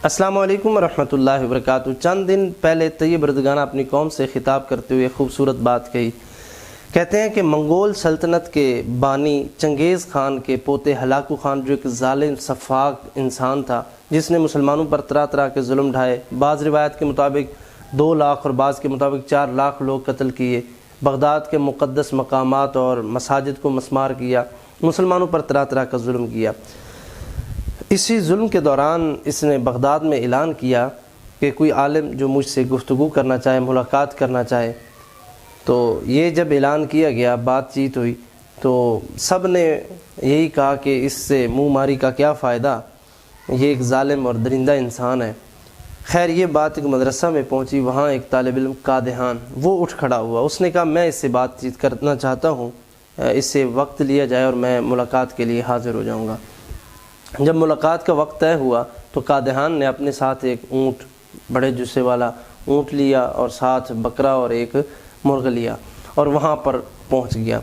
السلام علیکم ورحمۃ اللہ وبرکاتہ۔ چند دن پہلے طیب اردگان اپنی قوم سے خطاب کرتے ہوئے خوبصورت بات کہی۔ کہتے ہیں کہ منگول سلطنت کے بانی چنگیز خان کے پوتے ہلاکو خان، جو ایک ظالم سفاک انسان تھا جس نے مسلمانوں پر طرح طرح کے ظلم ڈھائے، بعض روایت کے مطابق 2 لاکھ اور بعض کے مطابق 4 لاکھ لوگ قتل کیے، بغداد کے مقدس مقامات اور مساجد کو مسمار کیا، مسلمانوں پر طرح طرح کا ظلم کیا۔ اسی ظلم کے دوران اس نے بغداد میں اعلان کیا کہ کوئی عالم جو مجھ سے گفتگو کرنا چاہے، ملاقات کرنا چاہے۔ تو یہ جب اعلان کیا گیا، بات چیت ہوئی، تو سب نے یہی کہا کہ اس سے منہ ماری کا کیا فائدہ، یہ ایک ظالم اور درندہ انسان ہے۔ خیر یہ بات ایک مدرسہ میں پہنچی، وہاں ایک طالب علم قادحان وہ اٹھ کھڑا ہوا، اس نے کہا میں اس سے بات چیت کرنا چاہتا ہوں، اس سے وقت لیا جائے اور میں ملاقات کے لیے حاضر ہو جاؤں گا۔ جب ملاقات کا وقت طے ہوا تو قادحان نے اپنے ساتھ ایک اونٹ، بڑے جسے والا اونٹ لیا اور ساتھ بکرا اور ایک مرغ لیا اور وہاں پر پہنچ گیا۔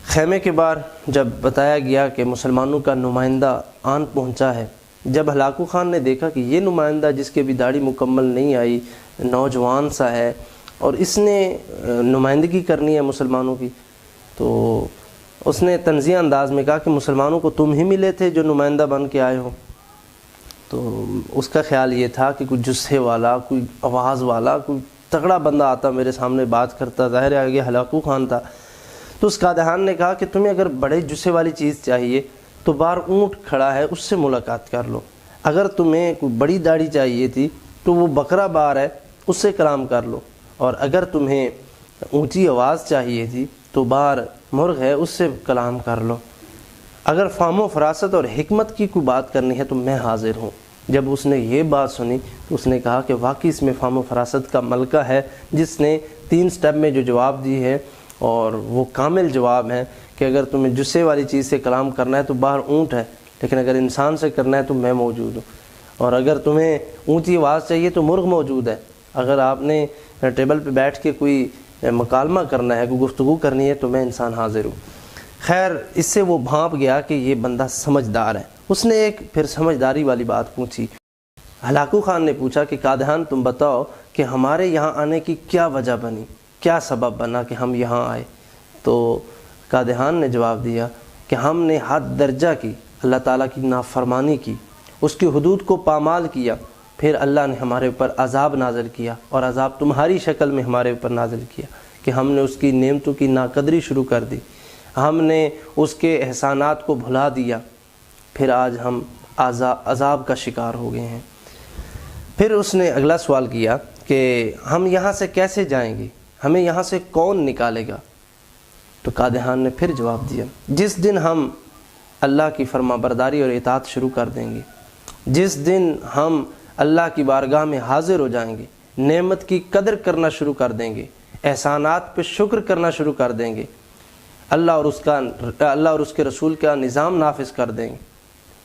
خیمے کے باہر جب بتایا گیا کہ مسلمانوں کا نمائندہ آن پہنچا ہے، جب ہلاکو خان نے دیکھا کہ یہ نمائندہ جس کے بھی داڑھی مکمل نہیں آئی، نوجوان سا ہے اور اس نے نمائندگی کرنی ہے مسلمانوں کی، تو اس نے طنزیہ انداز میں کہا کہ مسلمانوں کو تم ہی ملے تھے جو نمائندہ بن کے آئے ہو۔ تو اس کا خیال یہ تھا کہ کوئی جسے والا، کوئی آواز والا، کوئی تگڑا بندہ آتا میرے سامنے بات کرتا، ظاہر ہے یہ ہلاکو خان تھا۔ تو اس قادحان نے کہا کہ تمہیں اگر بڑے جسے والی چیز چاہیے تو باہر اونٹ کھڑا ہے، اس سے ملاقات کر لو۔ اگر تمہیں کوئی بڑی داڑھی چاہیے تھی تو وہ بکرا باہر ہے، اس سے کلام کر لو۔ اور اگر تمہیں اونچی آواز چاہیے تھی تو باہر مرغ ہے، اس سے کلام کر لو۔ اگر فہم و فراست اور حکمت کی کوئی بات کرنی ہے تو میں حاضر ہوں۔ جب اس نے یہ بات سنی تو اس نے کہا کہ واقعی اس میں فہم و فراست کا ملکہ ہے، جس نے 3 سٹیپ میں جو جواب دی ہے اور وہ کامل جواب ہے کہ اگر تمہیں جسے والی چیز سے کلام کرنا ہے تو باہر اونٹ ہے، لیکن اگر انسان سے کرنا ہے تو میں موجود ہوں، اور اگر تمہیں اونچی آواز چاہیے تو مرغ موجود ہے، اگر آپ نے ٹیبل پہ بیٹھ کے کوئی مکالمہ کرنا ہے، کوئی گفتگو کرنی ہے تو میں انسان حاضر ہوں۔ خیر اس سے وہ بھانپ گیا کہ یہ بندہ سمجھدار ہے۔ اس نے ایک پھر سمجھداری والی بات پوچھی۔ ہلاکو خان نے پوچھا کہ قادحان تم بتاؤ کہ ہمارے یہاں آنے کی کیا وجہ بنی، کیا سبب بنا کہ ہم یہاں آئے؟ تو قادحان نے جواب دیا کہ ہم نے حد درجہ کی اللہ تعالیٰ کی نافرمانی کی، اس کی حدود کو پامال کیا، پھر اللہ نے ہمارے اوپر عذاب نازل کیا، اور عذاب تمہاری شکل میں ہمارے اوپر نازل کیا کہ ہم نے اس کی نعمتوں کی ناقدری شروع کر دی، ہم نے اس کے احسانات کو بھلا دیا، پھر آج ہم عذاب کا شکار ہو گئے ہیں۔ پھر اس نے اگلا سوال کیا کہ ہم یہاں سے کیسے جائیں گے، ہمیں یہاں سے کون نکالے گا؟ تو قادحان نے پھر جواب دیا جس دن ہم اللہ کی فرما برداری اور اطاعت شروع کر دیں گے، جس دن ہم اللہ کی بارگاہ میں حاضر ہو جائیں گے، نعمت کی قدر کرنا شروع کر دیں گے، احسانات پہ شکر کرنا شروع کر دیں گے، اللہ اور اس کے رسول کا نظام نافذ کر دیں گے،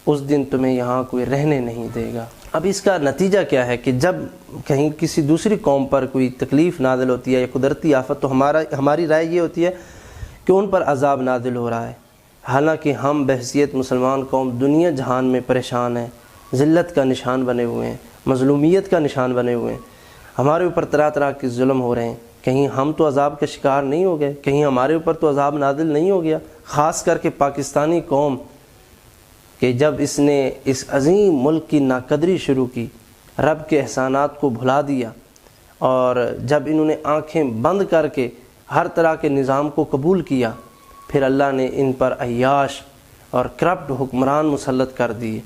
اس دن تمہیں یہاں کوئی رہنے نہیں دے گا۔ اب اس کا نتیجہ کیا ہے کہ جب کہیں کسی دوسری قوم پر کوئی تکلیف نازل ہوتی ہے یا قدرتی آفت، تو ہماری رائے یہ ہوتی ہے کہ ان پر عذاب نازل ہو رہا ہے، حالانکہ ہم بحیثیت مسلمان قوم دنیا جہان میں پریشان ہیں، ذلت کا نشان بنے ہوئے ہیں، مظلومیت کا نشان بنے ہوئے ہیں، ہمارے اوپر طرح طرح کے ظلم ہو رہے ہیں، کہیں ہم تو عذاب کا شکار نہیں ہو گئے، کہیں ہمارے اوپر تو عذاب نازل نہیں ہو گیا؟ خاص کر کے پاکستانی قوم کہ جب اس نے اس عظیم ملک کی ناقدری شروع کی، رب کے احسانات کو بھلا دیا، اور جب انہوں نے آنکھیں بند کر کے ہر طرح کے نظام کو قبول کیا، پھر اللہ نے ان پر عیاش اور کرپٹ حکمران مسلط کر دیے،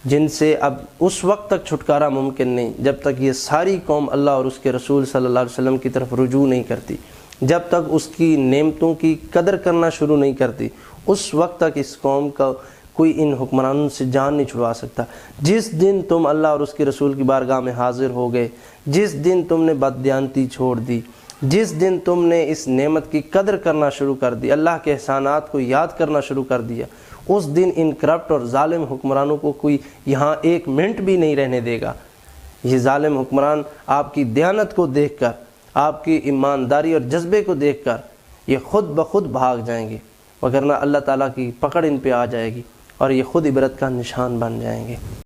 جن سے اب اس وقت تک چھٹکارا ممکن نہیں جب تک یہ ساری قوم اللہ اور اس کے رسول صلی اللہ علیہ وسلم کی طرف رجوع نہیں کرتی، جب تک اس کی نعمتوں کی قدر کرنا شروع نہیں کرتی، اس وقت تک اس قوم کا کوئی ان حکمرانوں سے جان نہیں چھڑوا سکتا۔ جس دن تم اللہ اور اس کے رسول کی بارگاہ میں حاضر ہو گئے، جس دن تم نے بددیانتی چھوڑ دی، جس دن تم نے اس نعمت کی قدر کرنا شروع کر دی، اللہ کے احسانات کو یاد کرنا شروع کر دیا، اس دن ان کرپٹ اور ظالم حکمرانوں کو کوئی یہاں 1 منٹ بھی نہیں رہنے دے گا۔ یہ ظالم حکمران آپ کی دیانت کو دیکھ کر، آپ کی ایمانداری اور جذبے کو دیکھ کر یہ خود بخود بھاگ جائیں گے، وگرنہ اللہ تعالیٰ کی پکڑ ان پہ آ جائے گی اور یہ خود عبرت کا نشان بن جائیں گے۔